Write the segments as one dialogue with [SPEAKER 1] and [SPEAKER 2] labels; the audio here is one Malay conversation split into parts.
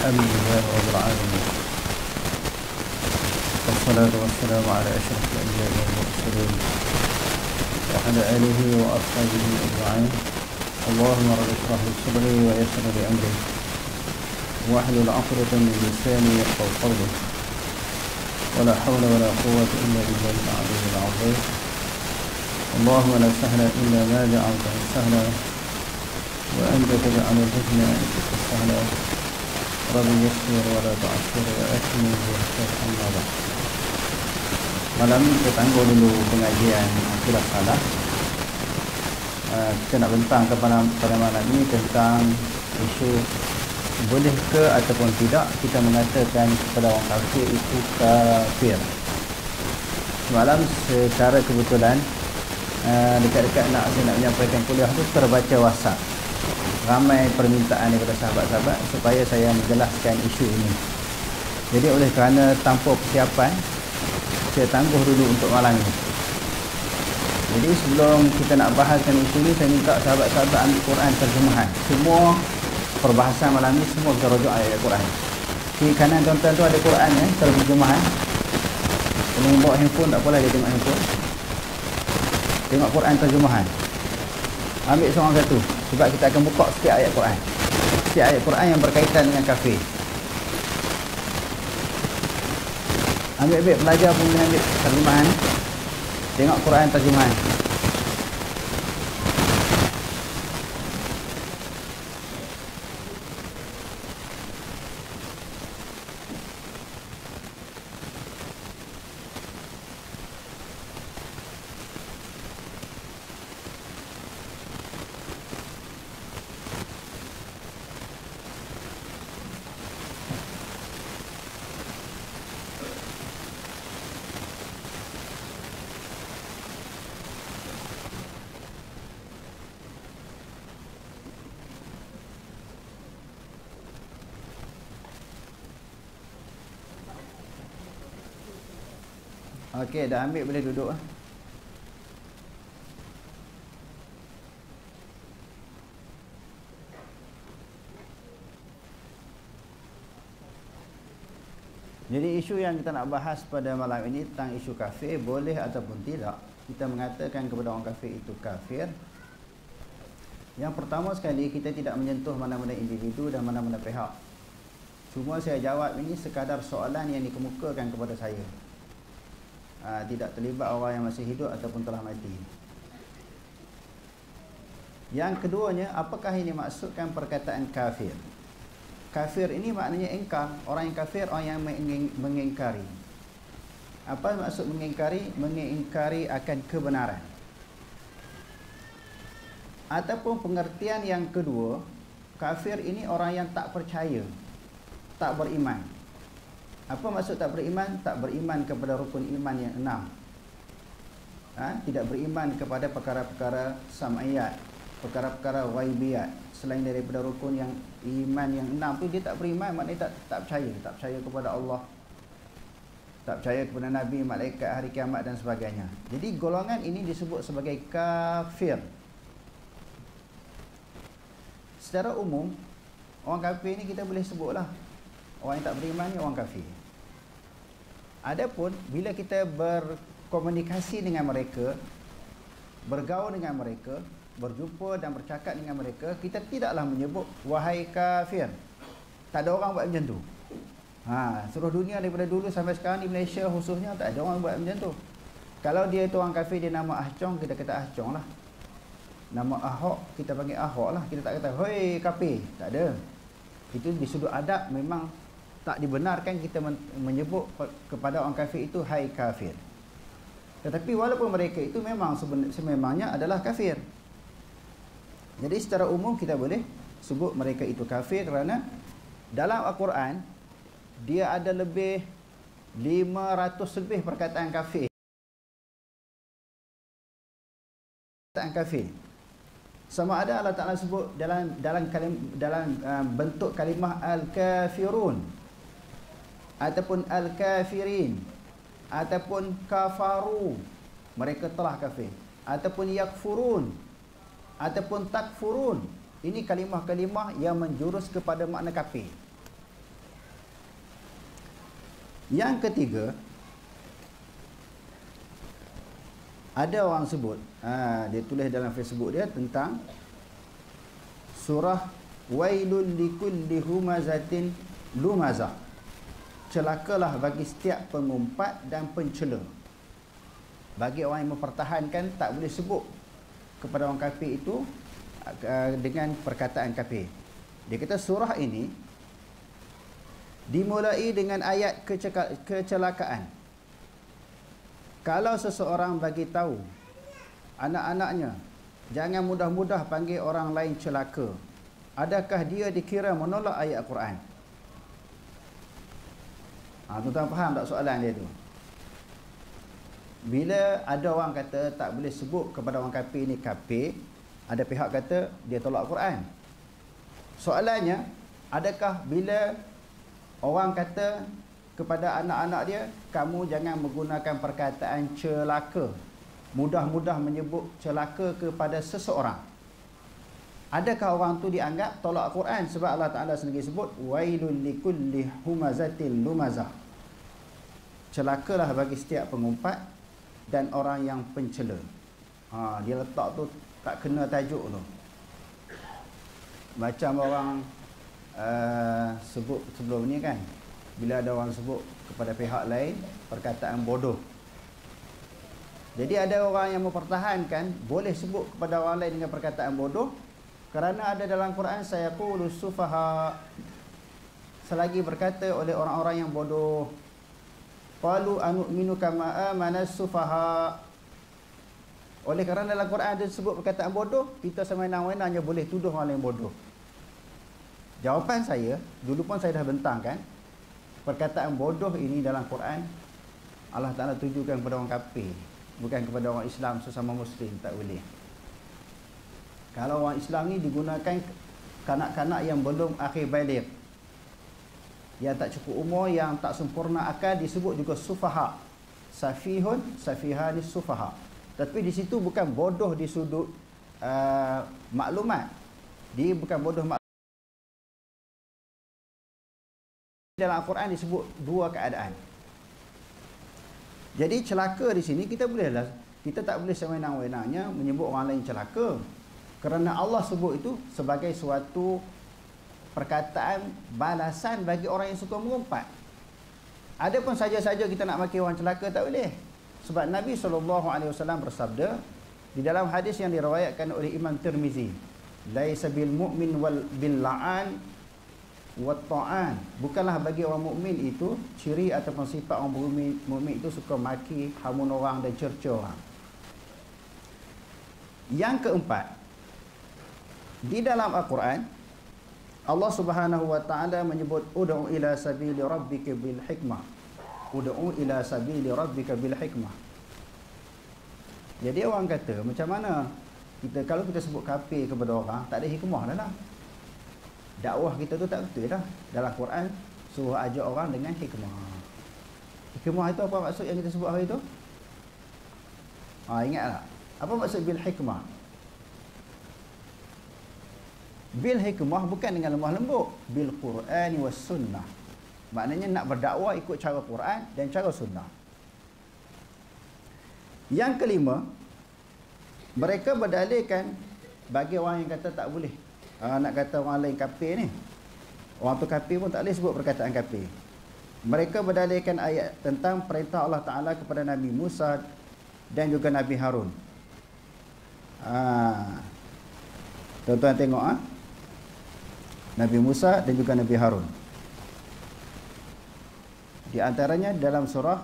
[SPEAKER 1] الحمد لله رب العالمين، والصلاة والسلام على أشرف الأنبياء والمرسلين وعلى آله وأصحابه أجمعين. اللهم رب اشرح لي صدري ويسر لي أمري واحلل عقدة من لساني يفقهوا قولي، ولا حول ولا قوة إلا بالله العلي العظيم. اللهم لا سهل إلا ما جعلته سهلا وأنت تجعل الحزن سهلا. رب يسر ولا تعسر وأكمل بالخير. أما بعد. Malam ini kita tangguh dulu pengajian akidah salah. Kita nak bentang pada malam ini tentang isu boleh ke ataupun tidak kita mengatakan kepada orang kafir itu kafir. Semalam secara kebetulan dekat-dekat saya nak menyampaikan kuliah tu terbaca WhatsApp. Ramai permintaan daripada sahabat-sahabat supaya saya menjelaskan isu ini. Jadi oleh kerana tanpa persiapan, saya tangguh dulu untuk malam ini. Jadi sebelum kita nak bahaskan isu ini, saya minta sahabat-sahabat ambil Quran terjemahan. Semua perbahasan malam ini semua kita rujuk ayat Quran. Di kanan tuan-tuan tu ada Quran terjemahan. Kalau bawa handphone tak apalah, dia tengok handphone. Tengok Quran terjemahan. Ambil seorang satu. Sebab kita akan buka sikit ayat Quran. Sikit ayat Quran yang berkaitan dengan kafir. Ambil belajar pun ambil terjemahan. Tengok Quran terjemahan. Okey, dah ambil, boleh duduk. Jadi isu yang kita nak bahas pada malam ini tentang isu kafir, boleh ataupun tidak kita mengatakan kepada orang kafir itu kafir. Yang pertama sekali, kita tidak menyentuh mana-mana individu dan mana-mana pihak. Cuma saya jawab ini sekadar soalan yang dikemukakan kepada saya. Tidak terlibat orang yang masih hidup ataupun telah mati. Yang keduanya, apakah ini maksudkan perkataan kafir? Kafir ini maknanya engkar. Orang yang kafir, orang yang mengingkari. Apa maksud mengingkari? Mengingkari akan kebenaran. Ataupun pengertian yang kedua, kafir ini orang yang tak percaya, tak beriman. Apa maksud tak beriman? Tak beriman kepada rukun iman yang 6. Tidak beriman kepada perkara-perkara sam'iyat, perkara-perkara ghaibiyat. Selain daripada rukun yang iman yang 6 tu, dia tak beriman, maknanya tak percaya. Tak percaya kepada Allah, tak percaya kepada Nabi, malaikat, hari kiamat dan sebagainya. Jadi golongan ini disebut sebagai kafir. Secara umum, orang kafir ni kita boleh sebutlah, orang yang tak beriman ni orang kafir. Adapun bila kita berkomunikasi dengan mereka, bergaul dengan mereka, berjumpa dan bercakap dengan mereka, kita tidaklah menyebut wahai kafir. Tak ada orang buat macam tu. Seluruh dunia daripada dulu sampai sekarang di Malaysia khususnya tak ada orang buat macam tu. Kalau dia itu orang kafir, dia nama Ahcong, kita kata Ahcong lah. Nama Ahok, kita panggil Ahok lah. Kita tak kata hoi kafir. Tak ada. Itu di sudut adab memang tak dibenarkan kita menyebut kepada orang kafir itu hai kafir. Tetapi walaupun mereka itu memang sememangnya adalah kafir. Jadi secara umum kita boleh sebut mereka itu kafir kerana dalam Al-Quran dia ada lebih 500 lebih perkataan kafir. Perkataan kafir. Sama ada Allah Ta'ala sebut dalam bentuk kalimah al-kafirun ataupun al-kafirin ataupun kafaru, mereka telah kafir, ataupun yakfurun ataupun takfurun. Ini kalimah-kalimah yang menjurus kepada makna kafir. Yang ketiga, ada orang sebut, dia tulis dalam Facebook dia tentang surah Wailul likulli humazatin lumazah. Celakalah bagi setiap pengumpat dan pencela. Bagi orang yang mempertahankan tak boleh sebut kepada orang kafir itu dengan perkataan kafir. Dia kata surah ini dimulai dengan ayat kecelakaan. Kalau seseorang bagi tahu anak-anaknya, jangan mudah-mudah panggil orang lain celaka, adakah dia dikira menolak ayat Al-Quran? Tuan-tuan faham tak soalan dia tu? Bila ada orang kata tak boleh sebut kepada orang kafir ni kafir, ada pihak kata dia tolak Al-Quran. Soalannya, adakah bila orang kata kepada anak-anak dia, kamu jangan menggunakan perkataan celaka, mudah-mudah menyebut celaka kepada seseorang, adakah orang tu dianggap tolak Al-Quran? Sebab Allah Ta'ala sendiri sebut wailul likulli humazatin lumazah, celakalah bagi setiap pengumpat dan orang yang pencela. Dia letak tu tak kena tajuk tu. Macam orang sebut sebelum ni kan, bila ada orang sebut kepada pihak lain perkataan bodoh. Jadi ada orang yang mempertahankan boleh sebut kepada orang lain dengan perkataan bodoh, kerana ada dalam Quran sayaqulu sufaha, selagi berkata oleh orang-orang yang bodoh, qalu anu'minu kama amanas sufaha. Oleh kerana dalam Quran ada sebut perkataan bodoh, kita semena-menanya boleh tuduh orang lain bodoh. Jawapan saya, dulu pun saya dah bentangkan, perkataan bodoh ini dalam Quran Allah Ta'ala tujukan kepada orang kafir, bukan kepada orang Islam sesama Muslim, tak boleh. Kalau orang Islam ni digunakan kanak-kanak yang belum akhir baligh, yang tak cukup umur, yang tak sempurna akal, disebut juga sufaha. Safihun, safihani sufaha. Tapi di situ bukan bodoh di sudut maklumat. Dia bukan bodoh maklumat. Dalam Al-Quran disebut dua keadaan. Jadi celaka di sini kita tak boleh sewenang-wenangnya menyebut orang lain celaka, kerana Allah sebut itu sebagai suatu perkataan balasan bagi orang yang suka mengumpat. Adapun saja-saja kita nak maki orang celaka tak boleh. Sebab Nabi SAW bersabda di dalam hadis yang diriwayatkan oleh Imam Tirmizi, laisa bil mu'min wal bil la'an wa ta'an, bukanlah bagi orang mukmin itu ciri ataupun sifat orang mukmin itu suka maki, hamun orang dan cerca orang. Yang keempat, di dalam Al-Quran Allah Subhanahu wa taala menyebut ud'u ila sabili rabbika bil hikmah. Ud'u ila sabili rabbika bil hikmah. Jadi orang kata, macam mana kalau kita sebut kafir kepada orang, tak ada hikmah dah lah. Dakwah kita tu tak betul dah. Dalam Quran suruh ajak orang dengan hikmah. Hikmah itu apa maksud yang kita sebut hari tu? Ingat tak? Apa maksud bil hikmah? Bil hikmah bukan dengan lemah lembut, bil Qur'ani was sunnah. Maknanya nak berdakwah ikut cara Quran dan cara sunnah. Yang kelima, mereka berdalilkan bagi orang yang kata tak boleh nak kata orang lain kafir ni, orang tu kafir pun tak boleh sebut perkataan kafir. Mereka berdalilkan ayat tentang perintah Allah Ta'ala kepada Nabi Musa dan juga Nabi Harun. Tuan-tuan tengok Nabi Musa dan juga Nabi Harun. Di antaranya dalam surah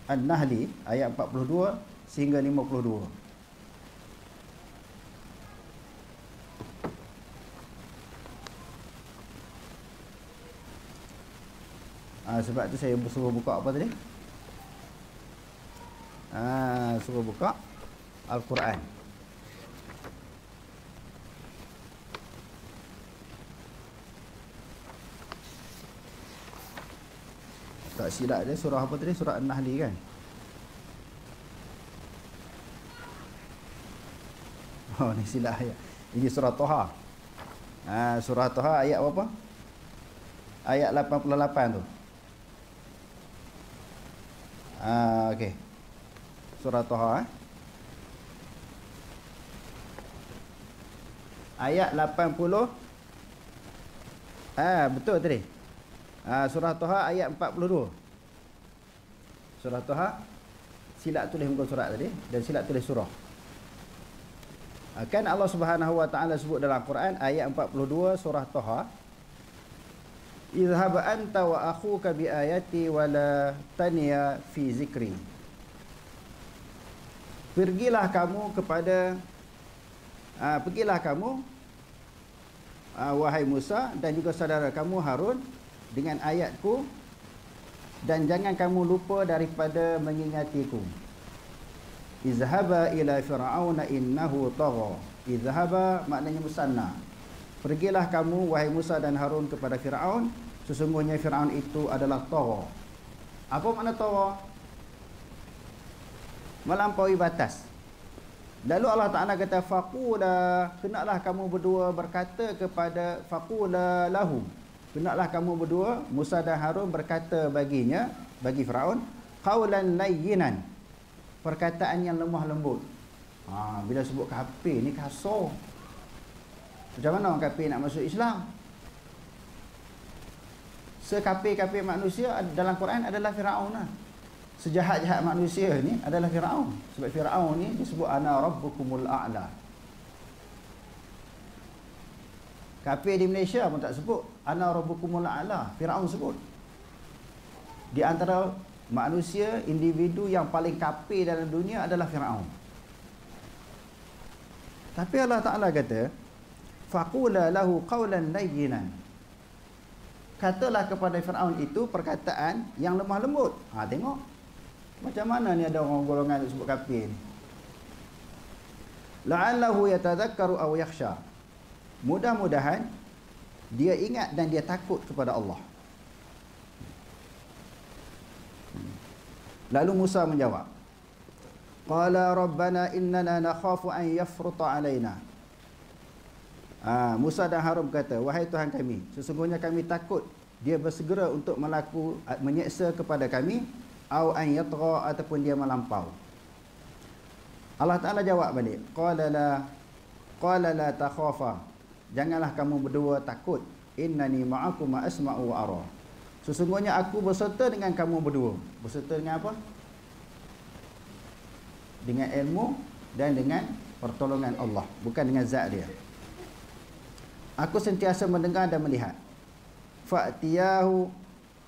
[SPEAKER 1] An-Nahli ayat 42 sehingga 52. Sebab tu saya suruh buka apa tadi? Suruh buka Al-Quran. Tak silap dia surah apa tadi? Surah An-Nahli kan? Oh, ni silap ayat. Ini surah Toha. Surah Toha ayat berapa? Ayat 88 tu. Okey. Surah Taha ayat 80. Betul tadi. Surah Taha ayat 42. Surah Taha, silap tulis muka surat tadi dan silap tulis surah. Kan Allah Subhanahu wa taala sebut dalam Quran ayat 42 surah Taha, "Idhhab anta wa akhuka bi ayati wa la taniya fi zikri." Pergilah kamu wahai Musa dan juga saudara kamu Harun dengan ayatku, dan jangan kamu lupa daripada mengingatiku. Izhaba ila fir'auna innahu tagha. Izhaba maknanya musanna. Pergilah kamu wahai Musa dan Harun kepada Firaun, sesungguhnya Firaun itu adalah tagha. Apa makna tagha? Melampaui batas. Lalu Allah Ta'ala kata faqula, hendaklah kamu berdua berkata kepada faqula lahu, hendaklah kamu berdua Musa dan Harun berkata baginya, bagi Firaun, qaulan layyinan, perkataan yang lemah lembut. Bila sebut kafir ni kasar. Macam mana orang kafir nak masuk Islam? Sekafir-kafir manusia dalam Quran adalah Firaun lah. Sejahat-jahat manusia ni adalah Firaun. Sebab Firaun ni disebut ana rabbukumul a'la. Kafir di Malaysia pun tak sebut ana rabbukumul a'la, Firaun sebut. Di antara manusia, individu yang paling kafir dalam dunia adalah Firaun. Tapi Allah Ta'ala kata faqula lahu qawlan layyinan, katalah kepada Firaun itu perkataan yang lemah lembut. Tengok macam mana ni ada orang golongan sebut kafir ni. La'allahu yatadhakkaru aw yakhsha, mudah-mudahan dia ingat dan dia takut kepada Allah. Lalu Musa menjawab, qala rabbana innana nakhafu an yafruta alaina. Musa dan Harun berkata, wahai Tuhan kami, sesungguhnya kami takut dia bersegera untuk menyeksa kepada kami, au an yatgha, ataupun dia melampau. Allah Ta'ala jawab balik, qala la takhafa, janganlah kamu berdua takut, innani ma'akum asma'u wa ara, sesungguhnya aku berserta dengan kamu berdua. Berserta dengan apa? Dengan ilmu dan dengan pertolongan Allah, bukan dengan zat dia. Aku sentiasa mendengar dan melihat. Fa'tiyahu,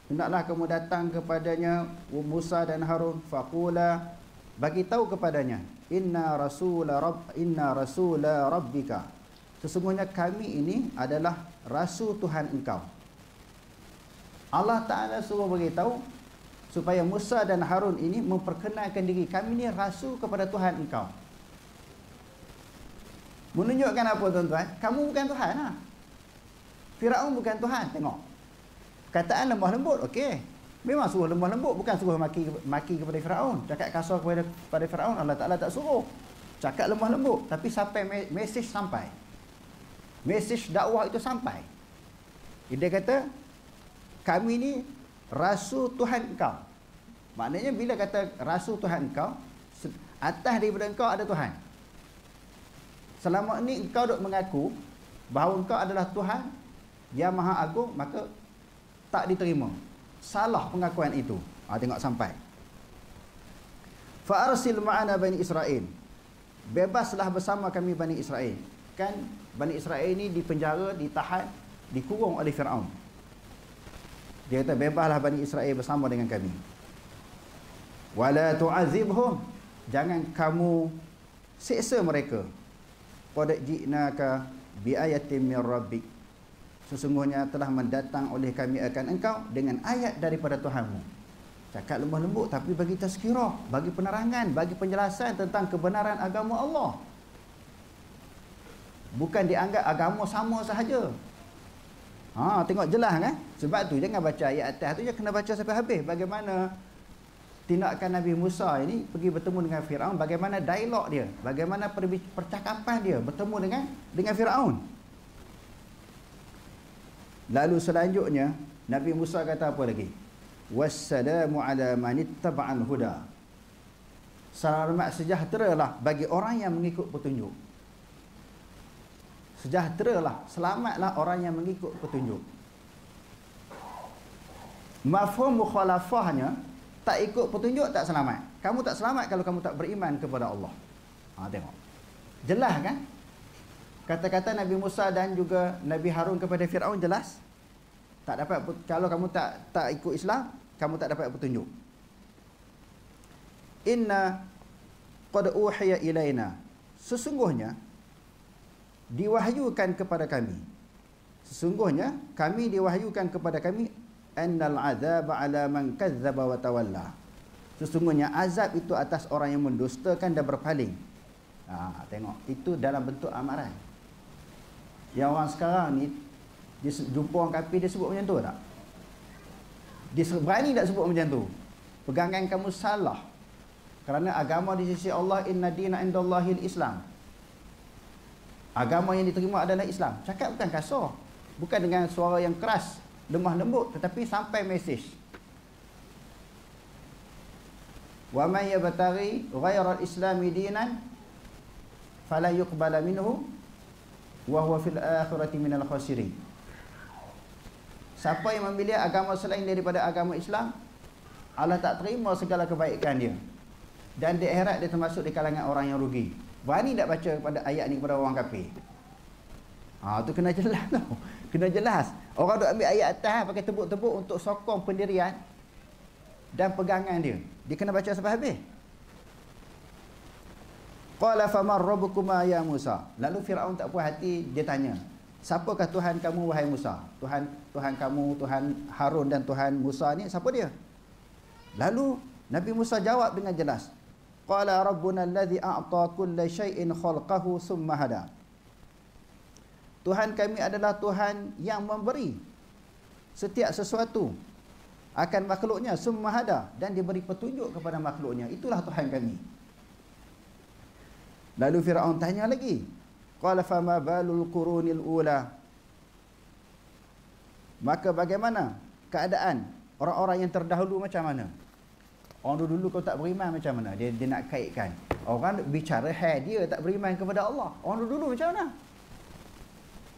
[SPEAKER 1] hendaklah kamu datang kepadanya, Musa dan Harun, faqula, bagi tahu kepadanya, inna rasula rabbika, sesungguhnya kami ini adalah rasul Tuhan engkau. Allah Ta'ala suruh beritahu supaya Musa dan Harun ini memperkenalkan diri, kami ni rasul kepada Tuhan engkau. Menunjukkan apa tuan-tuan? Kamu bukan Tuhan lah. Firaun bukan Tuhan. Tengok, kataan lemah lembut, okey, memang suruh lemah lembut, bukan suruh maki kepada Firaun, cakap kasar kepada Firaun. Allah Ta'ala tak suruh cakap lemah lembut, tapi sampai mesej sampai, mesej dakwah itu sampai. Dia kata kami ni rasul Tuhan engkau. Maknanya bila kata rasul Tuhan engkau, atas daripada engkau ada Tuhan. Selama ni engkau duk mengaku bahawa engkau adalah Tuhan yang Maha Agung, maka tak diterima. Salah pengakuan itu. Tengok sampai. Fa arsil ma'ana Bani Israel, bebaslah bersama kami Bani Israel. Kan Bani Israel ini dipenjara, ditahan, dikurung oleh Firaun. Dia kata bebaslah Bani Israel bersama dengan kami. Wala tu'azibhum, jangan kamu seksa mereka. Qad ji'naka bi ayatin min rabbik, sesungguhnya telah mendatang oleh kami akan engkau dengan ayat daripada Tuhanmu. Cakap lemah lembut, tapi bagi tazkirah, bagi penerangan, bagi penjelasan tentang kebenaran agama Allah. Bukan dianggap agama sama sahaja. Tengok jelas kan? Sebab tu jangan baca ayat atas tu, je kena baca sampai habis. Bagaimana tindakan Nabi Musa ini pergi bertemu dengan Firaun, bagaimana dialog dia, bagaimana percakapan dia bertemu dengan Firaun. Lalu selanjutnya Nabi Musa kata apa lagi? wassalamu ala man ittaba'al huda. Selamat sejahteralah bagi orang yang mengikut petunjuk. Sejahteralah, selamatlah orang yang mengikut petunjuk. Mafhum mukhalafahnya, tak ikut petunjuk tak selamat. Kamu tak selamat kalau kamu tak beriman kepada Allah. Tengok. Jelas kan? Kata-kata Nabi Musa dan juga Nabi Harun kepada Firaun jelas. Tak dapat, kalau kamu tak ikut Islam, kamu tak dapat petunjuk. Inna qad uhiya ilaina. Sesungguhnya diwahyukan kepada kami. Sesungguhnya kami diwahyukan kepada kami annal azaba ala man kadzdzaba wa tawalla. Sesungguhnya azab itu atas orang yang mendustakan dan berpaling. Tengok, itu dalam bentuk amaran. Yang orang sekarang ni dia jumpa orang kafir, dia sebut macam tu tak? Dia berani tak sebut macam tu? Pegangan kamu salah. Kerana agama di sisi Allah, inna dina indallahil Islam. Agama yang diterima adalah Islam. Cakap bukan kasar, bukan dengan suara yang keras, lemah lembut, tetapi sampai mesej. Wa man yabtaghi ghayra al-islami dinan fala yuqbala minhu wa huwa fil akhirati minal khasirin. Siapa yang memilih agama selain daripada agama Islam, Allah tak terima segala kebaikan dia, dan di akhirat dia termasuk di kalangan orang yang rugi. Berani tak baca pada ayat ni kepada orang kafir? Tu kena jelas tau. Kena jelas. Orang duk ambil ayat atas pakai tepuk-tepuk untuk sokong pendirian dan pegangan dia. Dia kena baca sampai habis. Qala famar rabbukuma ya Musa. Lalu Firaun tak puas hati, dia tanya, siapakah Tuhan kamu wahai Musa? Tuhan kamu, Tuhan Harun dan Tuhan Musa ni siapa dia? Lalu Nabi Musa jawab dengan jelas. Qala rabbuna alladhi a'ta kulla syai'in khalqahu thumma hada. Tuhan kami adalah Tuhan yang memberi setiap sesuatu akan makhluknya, thumma hada, dan diberi petunjuk kepada makhluknya. Itulah Tuhan kami. Lalu Firaun tanya lagi. Qala fama balul qurunil ula. Maka bagaimana keadaan orang-orang yang terdahulu macam mana? Orang dulu kau tak beriman macam mana? Dia nak kaitkan. Orang bicara dia tak beriman kepada Allah. Orang dulu macam mana?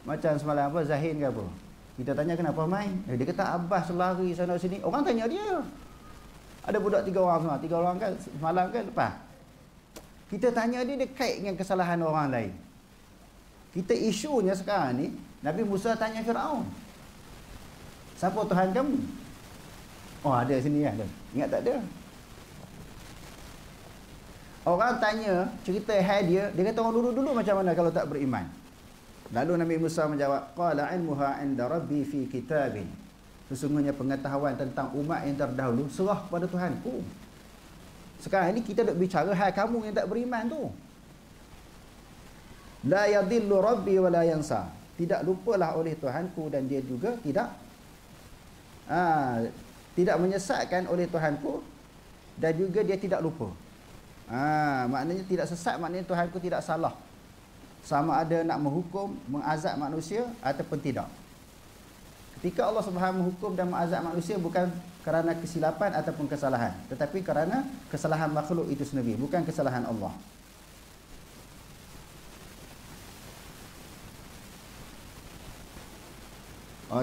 [SPEAKER 1] Macam semalam apa, Zahin ke apa? Kita tanya kenapa main? Dia kata Abbas lari sana sini. Orang tanya dia. Ada budak 3 orang semua. 3 orang kan semalam kan lepas. Kita tanya dia, dia kait dengan kesalahan orang lain. Kita isunya sekarang ni, Nabi Musa tanya Firaun, siapa Tuhan kamu? Ada sini ada. Ingat tak ada? Orang tanya cerita dia kata orang dulu macam mana kalau tak beriman? Lalu Nabi Musa menjawab, qala ilmuha 'inda rabbi fi kitabin. Sesungguhnya pengetahuan tentang umat yang terdahulu serah kepada Tuhanku. Sekarang ini kita duk bicara kamu yang tak beriman tu. La yadhillu rabbi wa la yansa. Tidak lupalah oleh Tuhanku dan dia juga tidak menyesatkan oleh Tuhanku dan juga dia tidak lupa. Maknanya tidak sesat, maknanya Tuhanku tidak salah. Sama ada nak menghukum, mengazab manusia ataupun tidak. Ketika Allah Subhanahu menghukum dan mengazab manusia bukan kerana kesilapan ataupun kesalahan, tetapi kerana kesalahan makhluk itu sendiri, bukan kesalahan Allah.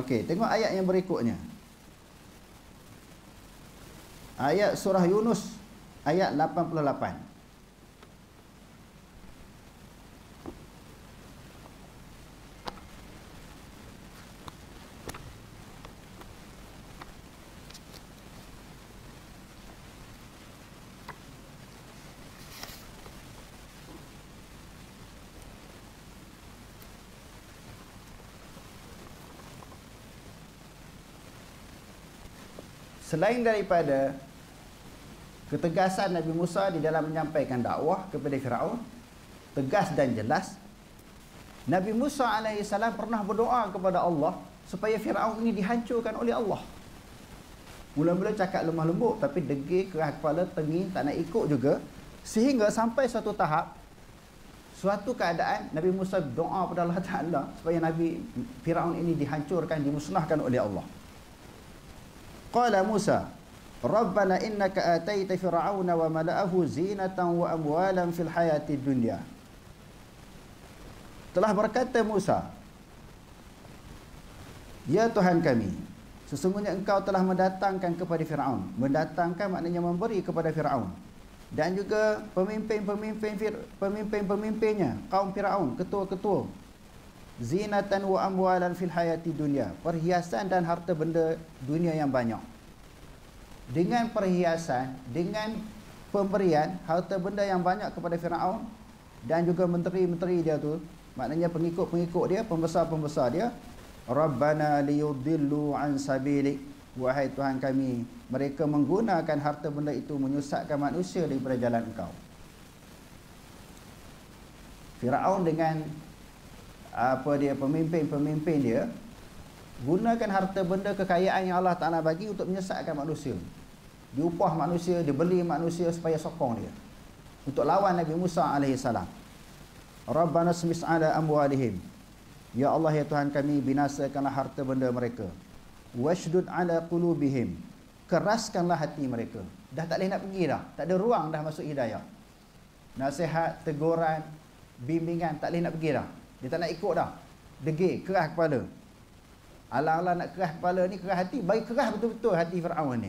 [SPEAKER 1] Okey, tengok ayat yang berikutnya. Ayat surah Yunus ayat 88. Selain daripada ketegasan Nabi Musa di dalam menyampaikan dakwah kepada Firaun, tegas dan jelas, Nabi Musa AS pernah berdoa kepada Allah supaya Firaun ini dihancurkan oleh Allah. Mula-mula cakap lemah lembut, tapi degil, keras kepala, tengih, tak nak ikut juga, sehingga sampai suatu tahap, suatu keadaan Nabi Musa doa kepada Allah Ta'ala supaya Nabi Firaun ini dihancurkan, dimusnahkan oleh Allah. Qala Musa, Rabbana innaka ataita fir'auna wa mala'ahu zinatan wa amwalan fil hayati dunya. Telah berkata Musa, ya Tuhan kami, sesungguhnya engkau telah mendatangkan kepada Fir'aun. Mendatangkan maknanya memberi kepada Fir'aun, dan juga pemimpin-pemimpinnya, kaum Fir'aun, ketua-ketua, zinatan wa amwalan fil hayati dunya, perhiasan dan harta benda dunia yang banyak. Dengan perhiasan, dengan pemberian harta benda yang banyak kepada Fir'aun, dan juga menteri-menteri dia tu, maknanya pengikut-pengikut dia, pembesar-pembesar dia, Rabbana liyudillu an sabilik, wahai Tuhan kami, mereka menggunakan harta benda itu menyesatkan manusia daripada jalan engkau. Firaun dengan pemimpin-pemimpin dia gunakan harta benda kekayaan yang Allah Ta'ala bagi untuk menyesatkan manusia. Diupah manusia, dibeli manusia supaya sokong dia untuk lawan Nabi Musa AS. Rabbana smis ala amwalihim, ya Allah ya Tuhan kami, binasakanlah harta benda mereka. Washdud ala qulubihim, keraskanlah hati mereka. Dah tak boleh nak pergi dah, tak ada ruang dah masuk hidayah. Nasihat, teguran, bimbingan tak boleh nak pergi dah. Dia tak nak ikut dah. Degil, keras kepala. Alang-alang nak keras kepala ni, keras hati, bagi keras betul-betul hati Fir'aun ni.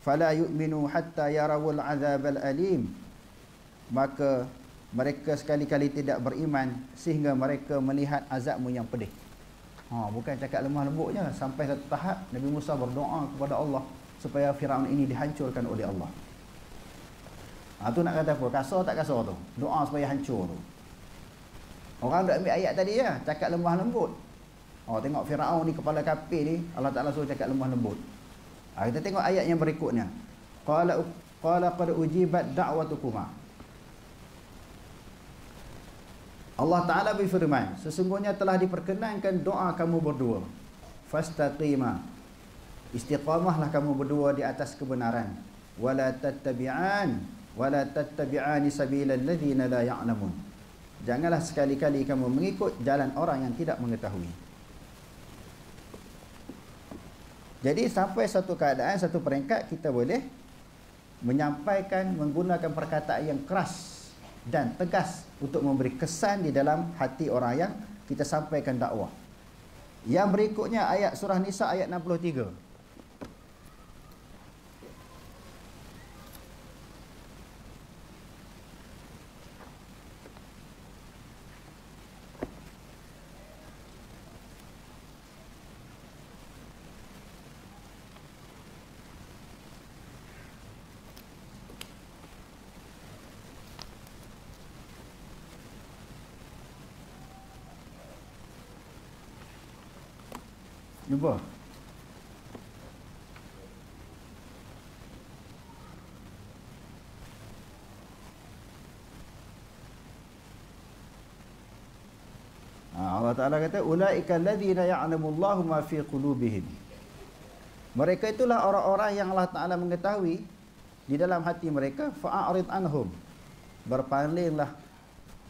[SPEAKER 1] Fala yu'minu hatta yarawul azabal alim, maka mereka sekali-kali tidak beriman sehingga mereka melihat azabmu yang pedih. Bukan cakap lemah lembutnya. Sampai satu tahap Nabi Musa berdoa kepada Allah supaya Firaun ini dihancurkan oleh Allah. Tu nak kata apa? Kasar tak kasar tu? Doa supaya hancur tu. Orang dah ambil ayat tadi ya, cakap lemah lembut. Tengok Firaun ni, kepala kafir ni, Allah Ta'ala suruh cakap lemah lembut. Kita tengok ayat yang berikutnya. Qala qad ujibat da'watukuma. Allah Ta'ala berfirman, sesungguhnya telah diperkenankan doa kamu berdua. Fastaqima, istiqamahlah kamu berdua di atas kebenaran. Wala tattabi'ani sabilal ladzina la ya'lamun. Janganlah sekali-kali kamu mengikut jalan orang yang tidak mengetahui. Jadi sampai satu keadaan, satu peringkat, kita boleh menyampaikan, menggunakan perkataan yang keras dan tegas untuk memberi kesan di dalam hati orang yang kita sampaikan dakwah. Yang berikutnya ayat surah Nisa ayat 63. Cuba. Allah Ta'ala kata, ulaika alladzina ya'lamullahu ma fi qulubihim. Mereka itulah orang-orang yang Allah Ta'ala mengetahui di dalam hati mereka. Fa'arid anhum, berpalinglah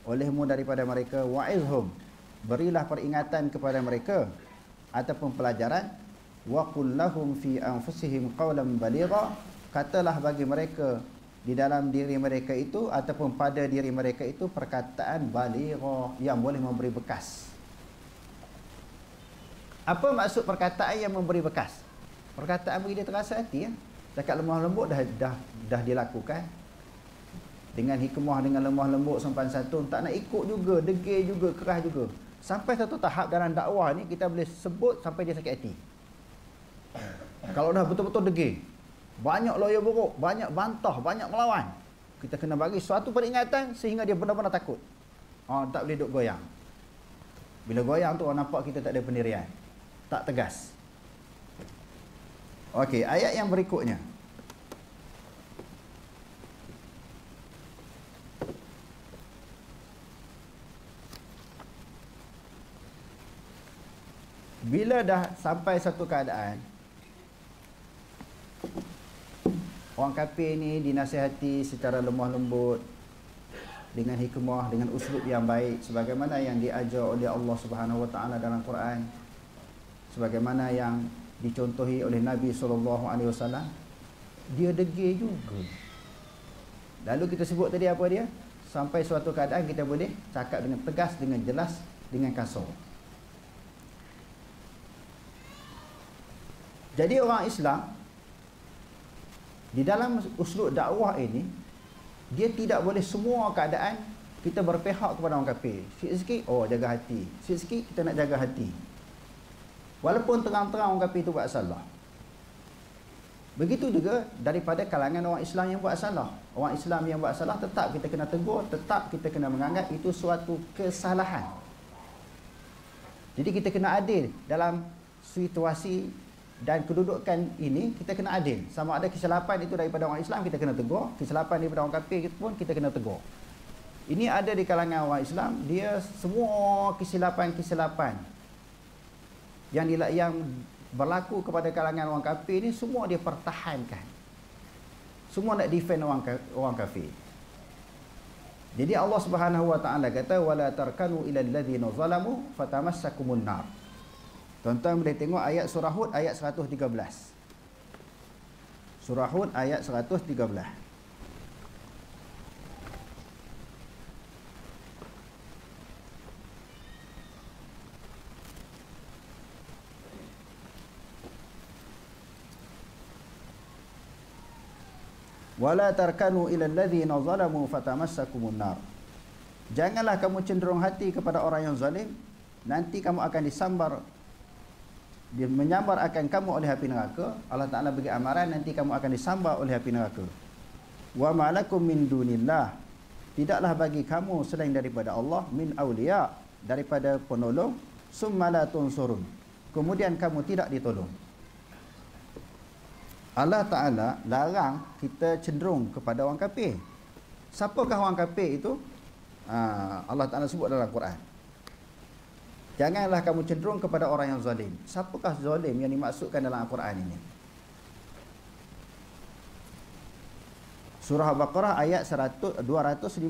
[SPEAKER 1] olehmu daripada mereka. Wa'izhum, berilah peringatan kepada mereka ataupun pelajaran. Wa qul lahum fi anfusihim qawlan baligha, katalah bagi mereka di dalam diri mereka itu ataupun pada diri mereka itu perkataan baligha yang boleh memberi bekas. Apa maksud perkataan yang memberi bekas? Perkataan bagi dia terasa hati ya. Cakap lemah lembut dah dilakukan dengan hikmah, dengan lemah lembut, sopan santun, tak nak ikut juga, degil juga, keras juga. Sampai satu tahap dalam dakwah ni kita boleh sebut sampai dia sakit hati. Kalau dah betul-betul degil, banyak lawyer buruk, banyak bantah, banyak melawan, kita kena bagi suatu peringatan sehingga dia benar-benar takut. Tak boleh duk goyang. Bila goyang tu orang nampak kita tak ada pendirian, tak tegas. Okey, ayat yang berikutnya. Bila dah sampai satu keadaan orang kafir ni dinasihati secara lemah lembut, dengan hikmah, dengan uslub yang baik, sebagaimana yang diajar oleh Allah Subhanahu Wa Taala dalam Quran, sebagaimana yang dicontohi oleh Nabi SAW, dia degil juga. Lalu kita sebut tadi apa dia? Sampai suatu keadaan kita boleh cakap dengan tegas, dengan jelas, dengan kasar. Jadi orang Islam di dalam uslub dakwah ini, dia tidak boleh semua keadaan kita berpihak kepada orang kafir. Sikit-sikit, oh jaga hati. Sikit-sikit kita nak jaga hati. Walaupun terang-terang orang kafir itu buat salah. Begitu juga daripada kalangan orang Islam yang buat salah. Orang Islam yang buat salah tetap kita kena tegur, tetap kita kena menganggap itu suatu kesalahan. Jadi kita kena adil dalam situasi dan kedudukan ini, kita kena adil. Sama ada kesilapan itu daripada orang Islam, kita kena tegur. Kesilapan daripada orang kafir pun kita kena tegur. Ini ada di kalangan orang Islam, dia semua kesilapan-kesilapan yang berlaku kepada kalangan orang kafir ni semua dia pertahankan. Semua nak defend orang kafir. Jadi Allah Subhanahu wa taala kata wala tarkanu ilal ladzina zalamu fatamassakumun nar. Tuan-tuan boleh tengok ayat surah Hud ayat 113. Surah Hud ayat 113. Wala tarkanu ilal ladzina zalamu fatamassakumun nar. Janganlah kamu cenderung hati kepada orang yang zalim, nanti kamu akan disambar, dia menyambar akan kamu oleh api neraka. Allah Taala bagi amaran nanti kamu akan disambar oleh api neraka. Wa ma lakum min dunillah, tidaklah bagi kamu selain daripada Allah min auliya, daripada penolong, summa la tunsurun, kemudian kamu tidak ditolong. Allah Ta'ala larang kita cenderung kepada orang kafir. Siapakah orang kafir itu? Allah Ta'ala sebut dalam Quran. Janganlah kamu cenderung kepada orang yang zalim. Siapakah zalim yang dimaksudkan dalam Al-Quran ini? Surah Al-Baqarah ayat 254.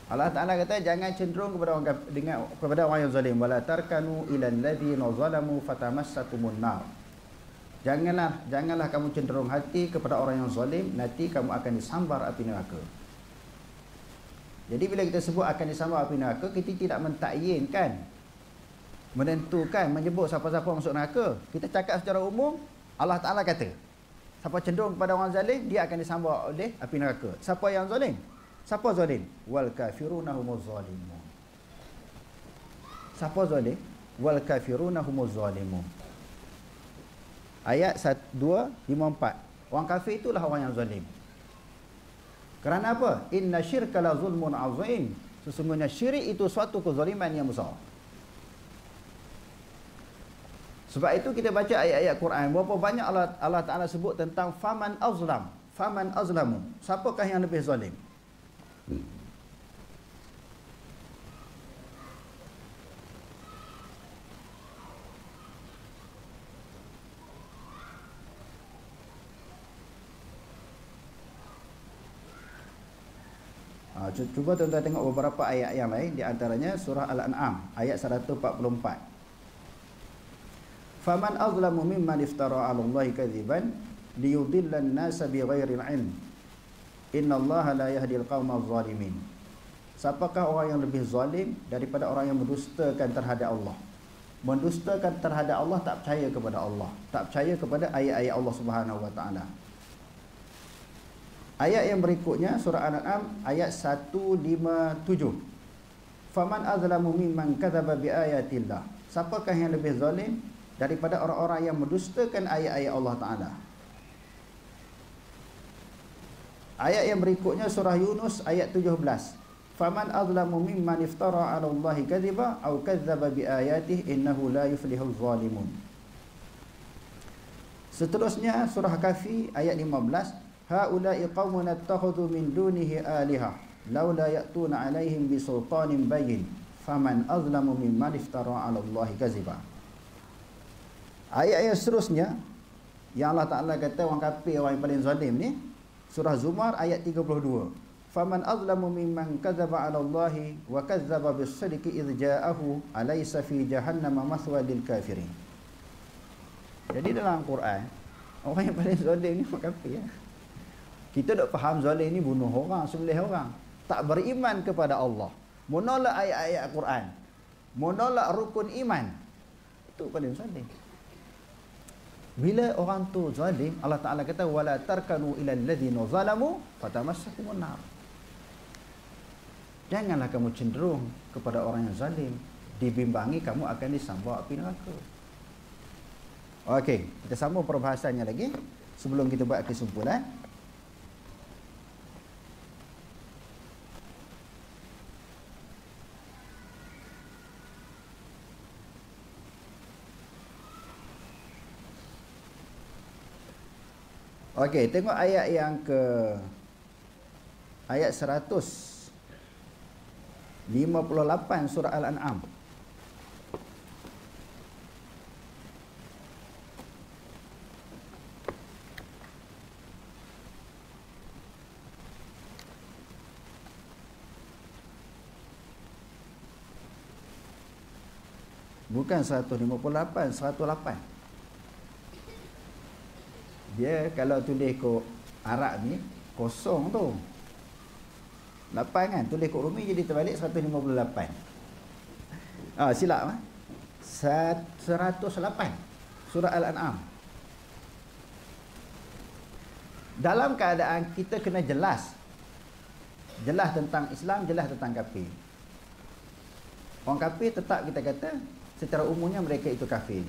[SPEAKER 1] Allah Ta'ala kata jangan cenderung kepada orang yang zalim. Wala tarkanu ilal ladzina zalamu fatamassakumun nar. Janganlah kamu cenderung hati kepada orang yang zalim, nanti kamu akan disambar api neraka. Jadi bila kita sebut akan disambar api neraka, kita tidak mentakyinkan, menentukan, menyebut siapa-siapa masuk neraka. Kita cakap secara umum, Allah Ta'ala kata siapa cenderung kepada orang zalim, dia akan disambar oleh api neraka. Siapa yang zalim? Siapa zalim? Wal kafiruna humuz zalimun. Siapa zalim? Wal kafiruna humuz zalimun. Ayat 254. Orang kafir itulah orang yang zalim. Kerana apa? Inna syirka la zulmun azim. Sesungguhnya syirik itu suatu kezaliman yang besar. Sebab itu kita baca ayat-ayat Quran, berapa banyak Allah Ta'ala sebut tentang faman azlam, faman azlamu. Siapakah yang lebih zalim? Cuba tuan-tuan tengok beberapa ayat yang lain, di antaranya surah Al-An'am ayat 144. Faman azlamu mimman iftara 'ala Allahi kadziban liyudilla an-nasa bighairi ilm. Innallaha la yahdil qaumal zalimin. Siapakah orang yang lebih zalim daripada orang yang mendustakan terhadap Allah? Mendustakan terhadap Allah, tak percaya kepada Allah, tak percaya kepada ayat-ayat Allah Subhanahu wa taala. Ayat yang berikutnya surah Al-An'am ayat 157. Faman azlamu mimman kadzaba biayatillah. Siapakah yang lebih zalim daripada orang-orang yang mendustakan ayat-ayat Allah Taala? Ayat yang berikutnya surah Yunus ayat 17. Faman azlamu mimman iftara 'ala Allahi kadziba aw kadzdzaba biayatihi innahu la yuflihul zalimun. Seterusnya surah Kahfi ayat 15. Haula'i qaumun attakhadhu min dunihi aliha laula ya'tuna 'alaihim bisultanin bayyin faman azlamu mimman iftara 'ala Allahi kadziba. Ayat yang seterusnya yang Allah Ta'ala kata orang kafir, orang yang paling zalim ni, surah Zumar ayat 32. Faman azlamu mimman kadzaba 'ala Allahi wa kadzdzaba bis-sidqi idz ja'ahu alaysa fi jahannama mathwa lil kafirin. Jadi dalam Quran Orang yang paling zalim ni orang kafir. Kita dok faham zalim ni bunuh orang, sembelih orang, tak beriman kepada Allah, menolak ayat-ayat Al-Quran, menolak rukun iman. Itu paling zalim. Bila orang tu zalim, Allah Taala kata wala tarkanu ilal ladzina zalamu fatamassakumun nar. Janganlah kamu cenderung kepada orang yang zalim, dibimbangi kamu akan disambut api neraka. Okey, kita sambung perbahasannya lagi sebelum kita buat kesimpulan. Okey, tengok ayat yang ke ayat 158 surah Al-An'am. Bukan 158, 108. Dia kalau tulis kod Arab ni kosong tu 8 kan, tulis kod Rumi jadi terbalik 158. Silap 108 surah Al-An'am. Dalam keadaan kita kena jelas tentang Islam, jelas tentang kafir. Orang kafir tetap kita kata secara umumnya mereka itu kafir.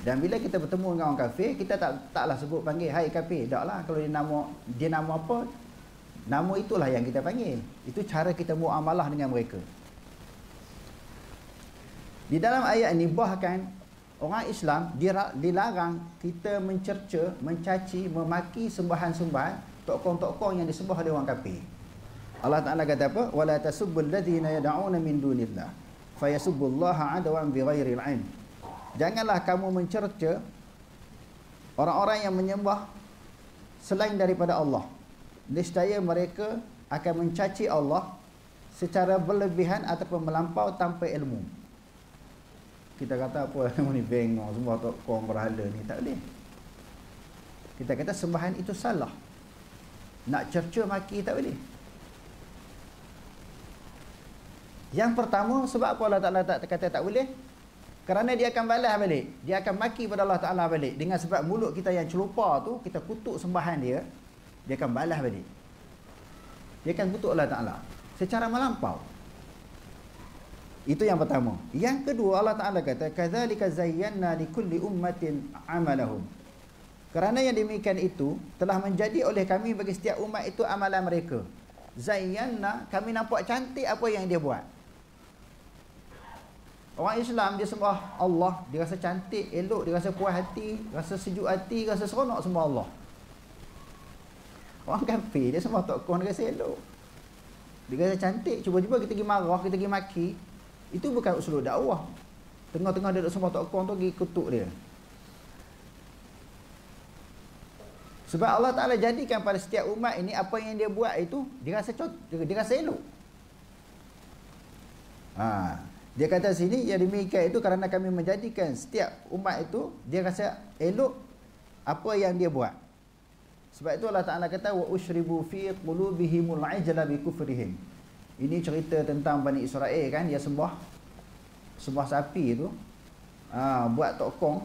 [SPEAKER 1] Dan bila kita bertemu dengan orang kafir, kita taklah sebut panggil hai kafir. Taklah, kalau dia nama apa, nama itulah yang kita panggil. Itu cara kita muamalah dengan mereka. Di dalam ayat ini bahkan orang Islam dilarang kita mencerca, mencaci, memaki sembahan-sembahan tokoh-tokoh yang disembah oleh orang kafir. Allah Taala kata apa? Wala tasubbul ladzina yad'una min dunillah fayasubbullaha adwan bighairi ilm. Janganlah kamu mencerca orang-orang yang menyembah selain daripada Allah. Niscaya mereka akan mencaci Allah secara berlebihan ataupun melampau tanpa ilmu. Kita kata apa ni bengong semua tokoh berhala ni, tak boleh. Kita kata sembahan itu salah. Nak cerca maki tak boleh. Yang pertama, sebab apa Allah Ta'ala tak kata tak boleh? Kerana dia akan balas balik. Dia akan maki pada Allah Ta'ala balik. Dengan sebab mulut kita yang celupa tu, kita kutuk sembahan dia, dia akan balas balik. Dia akan kutuk Allah Ta'ala secara melampau. Itu yang pertama. Yang kedua, Allah Ta'ala kata kadzalika zayyana likulli ummatin amalahum. Kerana yang demikian itu telah menjadi oleh kami bagi setiap umat itu amalan mereka. Zayyana, kami nampak cantik apa yang dia buat. Orang Islam dia sembah Allah, dia rasa cantik, elok, dia rasa puas hati, rasa sejuk hati, rasa seronok sembah Allah. Orang kafir dia sembah tokoh, dia rasa elok, dia rasa cantik. Cuba-cuba kita pergi marah, kita pergi maki, itu bukan usul dakwah. Tengah-tengah dia duduk sembah tokoh tu, pergi kutuk dia. Sebab Allah Ta'ala jadikan pada setiap umat ini apa yang dia buat itu dia rasa elok. Dia kata sini yang demikian itu kerana kami menjadikan setiap umat itu dia rasa elok apa yang dia buat. Sebab itu Allah Ta'ala kata wa ushribu fi qulubihimul ajla bi kufrihim. Ini cerita tentang Bani Israel kan, dia sembah sapi itu. Buat tokong,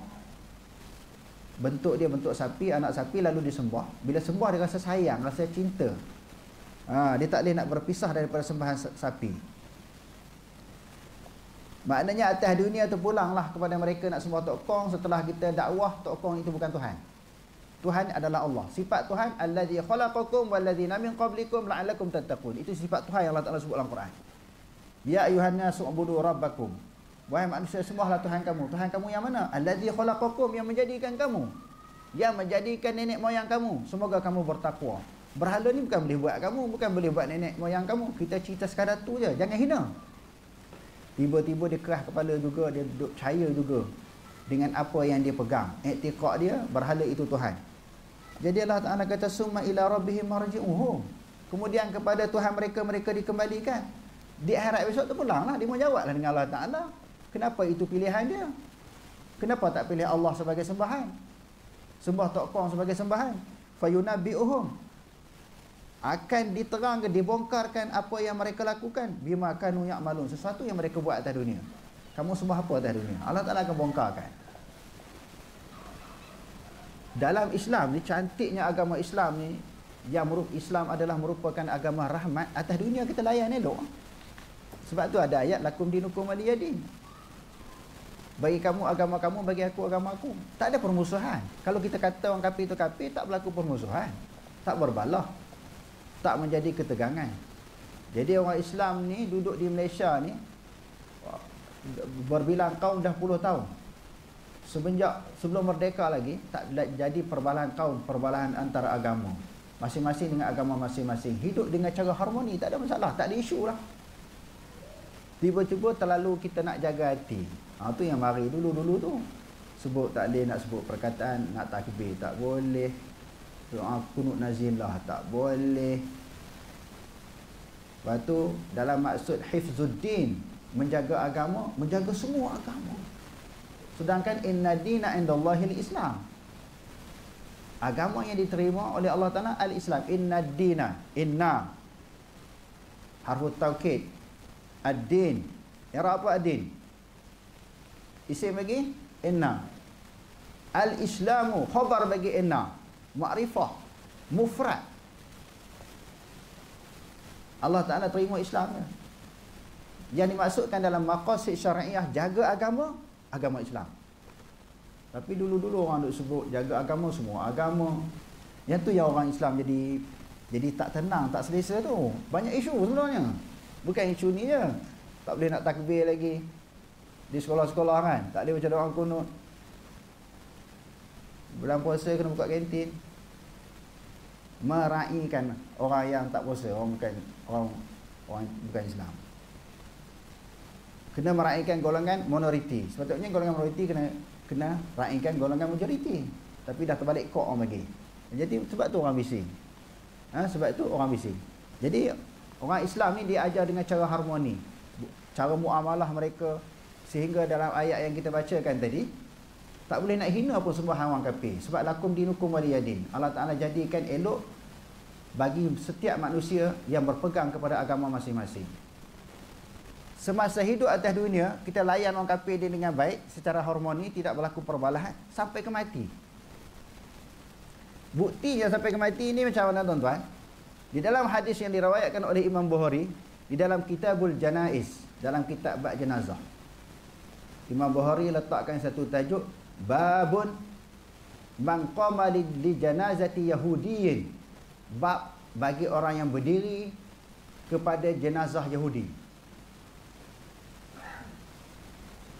[SPEAKER 1] bentuk dia bentuk sapi, anak sapi, lalu disembah. Bila sembah dia rasa sayang, rasa cinta. Dia tak boleh nak berpisah daripada sembahan sapi. Maknanya atas dunia tu pulanglah kepada mereka nak sembah tokong. Setelah kita dakwah tokong itu bukan Tuhan. Tuhan adalah Allah. Sifat Tuhan allazi khalaqakum wallazina min qablikum la'allakum tattaqun. Itu sifat Tuhan yang Allah Taala sebut dalam Quran. Ya ayuhan nasu ubudu rabbakum. Wahai manusia, sembahlah Tuhan kamu. Tuhan kamu yang mana? Allazi khalaqakum, yang menjadikan kamu, yang menjadikan nenek moyang kamu. Semoga kamu bertakwa. Berhala ni bukan boleh buat kamu, bukan boleh buat nenek moyang kamu. Kita cerita sekadar tu je, jangan hina. Tiba-tiba dia keras kepala juga, dia duduk percaya juga dengan apa yang dia pegang. I'tiqad dia berhala itu Tuhan. Jadi Allah Ta'ala kata summa ila rabbihim marji'uhum. Kemudian kepada Tuhan mereka dikembalikan. Di akhirat besok tu pulanglah, dia mau jawablah dengan Allah Ta'ala. Kenapa itu pilihan dia? Kenapa tak pilih Allah sebagai sembahan? sembah tokong sebagai sembahan. Fayunabbi'uhum, akan diterangkan, dibongkarkan apa yang mereka lakukan, bima kanu ya'malun, sesuatu yang mereka buat atas dunia. Kamu sembah apa atas dunia, Allah Ta'ala akan bongkarkan. Dalam Islam ni, cantiknya agama Islam ni, Islam adalah merupakan agama rahmat atas dunia. Kita layan elok. Sebab tu ada ayat lakum dinukum waliyadin. Bagi kamu agama kamu, bagi aku agama aku. Tak ada permusuhan. Kalau kita kata orang kafir itu kafir, tak berlaku permusuhan, tak berbalah, tak menjadi ketegangan. Jadi orang Islam ni duduk di Malaysia ni berbilang kaum dah puluh tahun. Sebelum merdeka lagi tak jadi perbalahan kaum, perbalahan antara agama. Masing-masing dengan agama masing-masing, hidup dengan cara harmoni, tak ada masalah, tak ada isu lah. Tiba-tiba terlalu kita nak jaga hati. Tu yang mari dulu-dulu tu. Sebut tak boleh, nak sebut perkataan, nak takbir tak boleh, doa kunut nazilah tak boleh. Lepas tu dalam maksud hifzuddin, menjaga agama, menjaga semua agama. Sedangkan inna dina indallahil Islam, agama yang diterima oleh Allah Ta'ala al-Islam. Inna dina, inna harfu taukid, ad-din, yang apa ad-din? Isim bagi inna, al-islamu khabar bagi inna, ma'rifah, mufrad. Allah Ta'ala terima Islam. Yang dimaksudkan dalam maqasid syar'iyah, jaga agama, agama Islam. Tapi dulu-dulu orang duk sebut jaga agama, semua agama. Yang tu yang orang Islam jadi tak tenang, tak selesa tu. Banyak isu sebenarnya. Bukan isu ni je. Tak boleh nak takbir lagi di sekolah-sekolah kan. Tak boleh baca doa kunut. Bulan puasa kena buka kantin. Meraihkan orang yang tak puasa, orang bukan Islam. Kena meraihkan golongan minoriti. Sepatutnya golongan minoriti kena raihkan golongan majoriti. Tapi dah terbalik kok orang bagi. Jadi sebab tu orang bising. Sebab tu orang bising. Jadi orang Islam ni dia ajar dengan cara harmoni, cara muamalah mereka, sehingga dalam ayat yang kita bacakan tadi, tak boleh nak hina pun sembahan orang kafir. Sebab lakum dinukum waliyadin. Allah Ta'ala jadikan elok bagi setiap manusia yang berpegang kepada agama masing-masing. Semasa hidup atas dunia, kita layan orang kafir dia dengan baik, secara harmoni, tidak berlaku perbalahan sampai ke mati. Buktinya sampai ke mati ini macam mana tuan-tuan? Di dalam hadis yang diriwayatkan oleh Imam Bukhari, di dalam Kitabul Janaiz, dalam kitab bab jenazah, Imam Bukhari letakkan satu tajuk, babun man qama li janazati yahudiyin, bab bagi orang yang berdiri kepada jenazah Yahudi.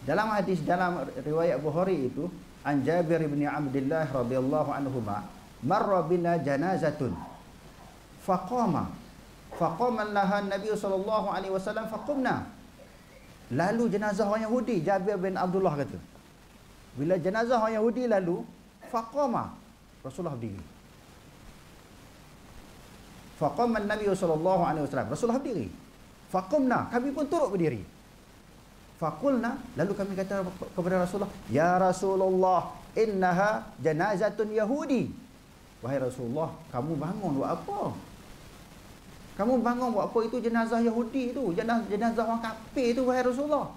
[SPEAKER 1] Dalam hadis, dalam riwayat Bukhari itu, an Jabir bin Abdullah radhiyallahu anhuma, marra bina janazatun faqama laha Nabi sallallahu alaihi wasallam faqumna. Lalu jenazah orang Yahudi, Jabir bin Abdullah kata, bila jenazah orang Yahudi lalu, faqama, Rasulullah berdiri. Faqama Nabi sallallahu alaihi wasallam, Rasulullah berdiri. Faqumna, kami pun turut berdiri. Faqulna, lalu kami kata kepada Rasulullah, ya Rasulullah, innaha janazatun Yahudi. Wahai Rasulullah, kamu bangun buat apa? Kamu bangun buat apa? Itu jenazah Yahudi itu, jenazah orang kafir itu, wahai Rasulullah.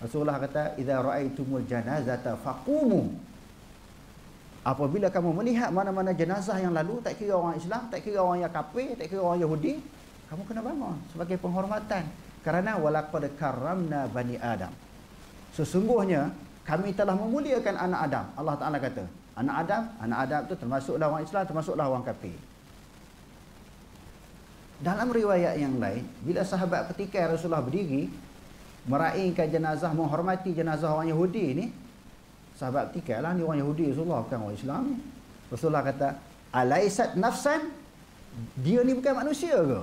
[SPEAKER 1] Rasulullah kata, idza ra'aitumul janazata faqumu. Apabila kamu melihat mana-mana jenazah yang lalu, tak kira orang Islam, tak kira orang yang kafir, tak kira orang Yahudi, kamu kena bangun sebagai penghormatan. Kerana walaqad karramna bani Adam, sesungguhnya kami telah memuliakan anak Adam. Allah Ta'ala kata, anak Adam itu termasuklah orang Islam, termasuklah orang kafir. Dalam riwayat yang lain, bila sahabat ketika Rasulullah berdiri meraihkan jenazah, menghormati jenazah orang Yahudi ni, sahabat ketika lah, ni orang Yahudi Rasulullah, bukan orang Islam ni. Rasulullah kata, alaisat nafsan, dia ni bukan manusia ke?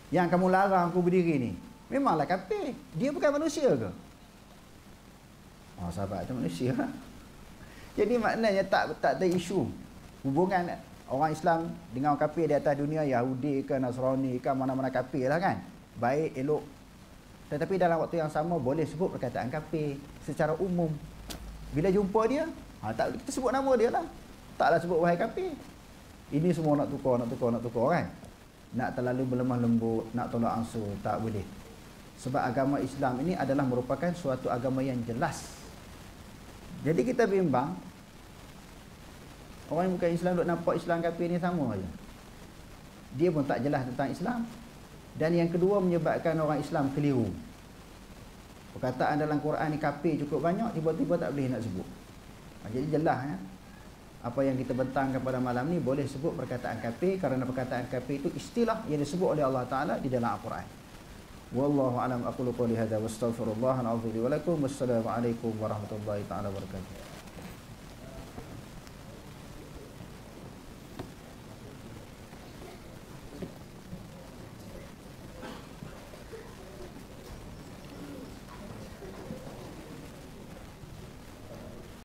[SPEAKER 1] Yang kamu larang aku berdiri ni memanglah kafir, dia bukan manusia ke? Sahabat itu manusia. Jadi maknanya tak ada isu hubungan orang Islam dengan orang kafir di atas dunia, Yahudi ke Nasrani ke mana-mana kafir lah kan, baik elok. Tetapi dalam waktu yang sama boleh sebut perkataan kafir secara umum. Bila jumpa dia, Tak kita sebut nama dia lah. Taklah sebut wahai kafir. Ini semua nak tukar kan. Nak terlalu berlemah lembut, nak tolak ansur, tak boleh. Sebab agama Islam ini adalah merupakan suatu agama yang jelas. Jadi kita bimbang, orang yang bukan Islam duk nampak Islam kafir ni sama aja. Dia pun tak jelas tentang Islam. Dan yang kedua, menyebabkan orang Islam keliru. Perkataan dalam Quran ni kafir cukup banyak, tiba-tiba tak boleh nak sebut. Jadi jelas ya. Apa yang kita bentangkan pada malam ni boleh sebut perkataan kafir, kerana perkataan kafir itu istilah yang disebut oleh Allah Taala di dalam Al-Quran. Wallahu a'lam, aqulu qouli hadza wa astaghfirullah al-azim li wa lakum. Wassalamu alaikum warahmatullahi taala wabarakatuh.